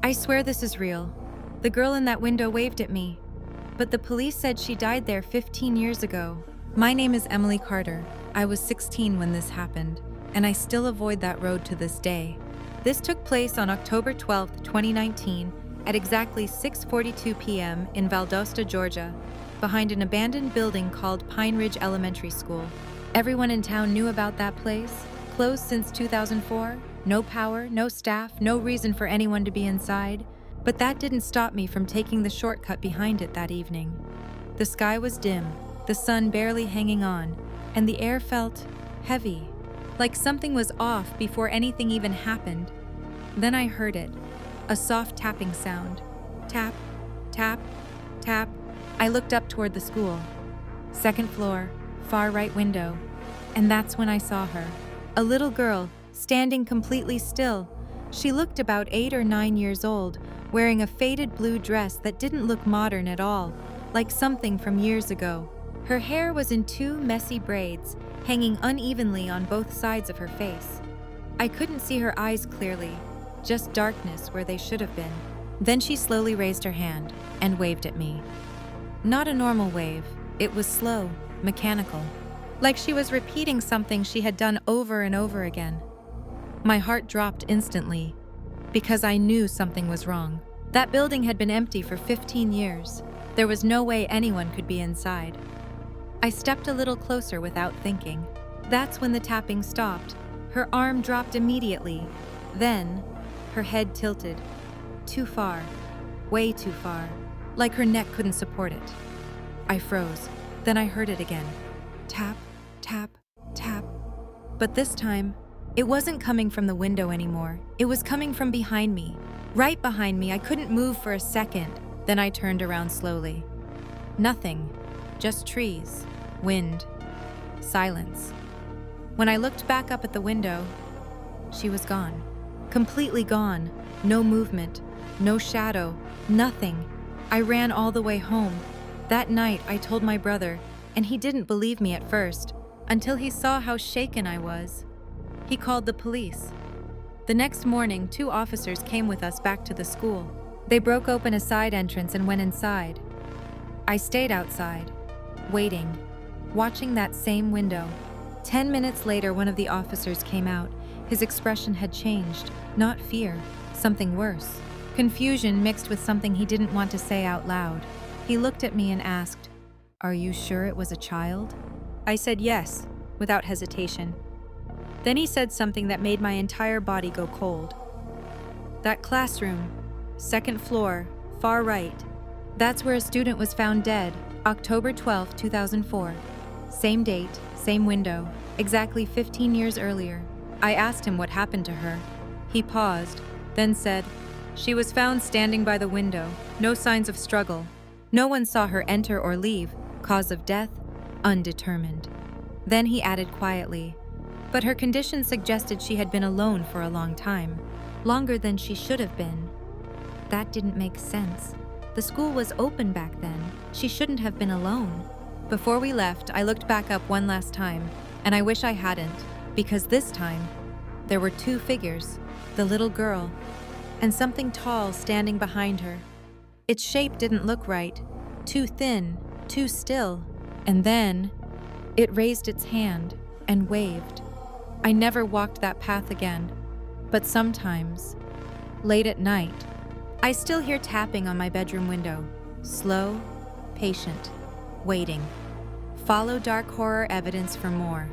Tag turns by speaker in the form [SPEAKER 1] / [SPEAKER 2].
[SPEAKER 1] I swear this is real. The girl in that window waved at me, but the police said she died there 15 years ago. My name is Emily Carter. I was 16 when this happened, and I still avoid that road to this day. This took place on October 12, 2019, at exactly 6:42 p.m. in Valdosta, Georgia, behind an abandoned building called Pine Ridge Elementary School. Everyone in town knew about that place, closed since 2004, no power, no staff, no reason for anyone to be inside. But that didn't stop me from taking the shortcut behind it that evening. The sky was dim, the sun barely hanging on, and the air felt heavy, like something was off before anything even happened. Then I heard it, a soft tapping sound. Tap, tap, tap. I looked up toward the school. Second floor, far right window. And that's when I saw her. A little girl, standing completely still. She looked about 8 or 9 years old, wearing a faded blue dress that didn't look modern at all, like something from years ago. Her hair was in 2 messy braids, hanging unevenly on both sides of her face. I couldn't see her eyes clearly, just darkness where they should have been. Then she slowly raised her hand and waved at me. Not a normal wave, it was slow, mechanical, like she was repeating something she had done over and over again. My heart dropped instantly, because I knew something was wrong. That building had been empty for 15 years. There was no way anyone could be inside. I stepped a little closer without thinking. That's when the tapping stopped. Her arm dropped immediately. Then, her head tilted. Too far. Way too far. Like her neck couldn't support it. I froze. Then I heard it again. Tap, tap, tap. But this time, it wasn't coming from the window anymore. It was coming from behind me. Right behind me. I couldn't move for a second. Then I turned around slowly. Nothing. Just trees, wind, silence. When I looked back up at the window, she was gone. Completely gone. No movement. No shadow. Nothing. I ran all the way home. That night, I told my brother, and he didn't believe me at first, until he saw how shaken I was. He called the police. The next morning, 2 officers came with us back to the school. They broke open a side entrance and went inside. I stayed outside, waiting, watching that same window. 10 minutes later, one of the officers came out. His expression had changed. Not fear, something worse. Confusion mixed with something he didn't want to say out loud. He looked at me and asked, "Are you sure it was a child?" I said yes, without hesitation. Then he said something that made my entire body go cold. "That classroom, second floor, far right. That's where a student was found dead, October 12, 2004. Same date, same window, exactly 15 years earlier." I asked him what happened to her. He paused, then said, "She was found standing by the window, no signs of struggle. No one saw her enter or leave, cause of death, undetermined." Then he added quietly, "But her condition suggested she had been alone for a long time, longer than she should have been." That didn't make sense. The school was open back then. She shouldn't have been alone. Before we left, I looked back up one last time, and I wish I hadn't, because this time, there were 2 figures, the little girl, and something tall standing behind her. Its shape didn't look right, too thin, too still. And then, it raised its hand and waved. I never walked that path again, but sometimes, late at night, I still hear tapping on my bedroom window. Slow, patient, waiting. Follow Dark Horror Evidence for more.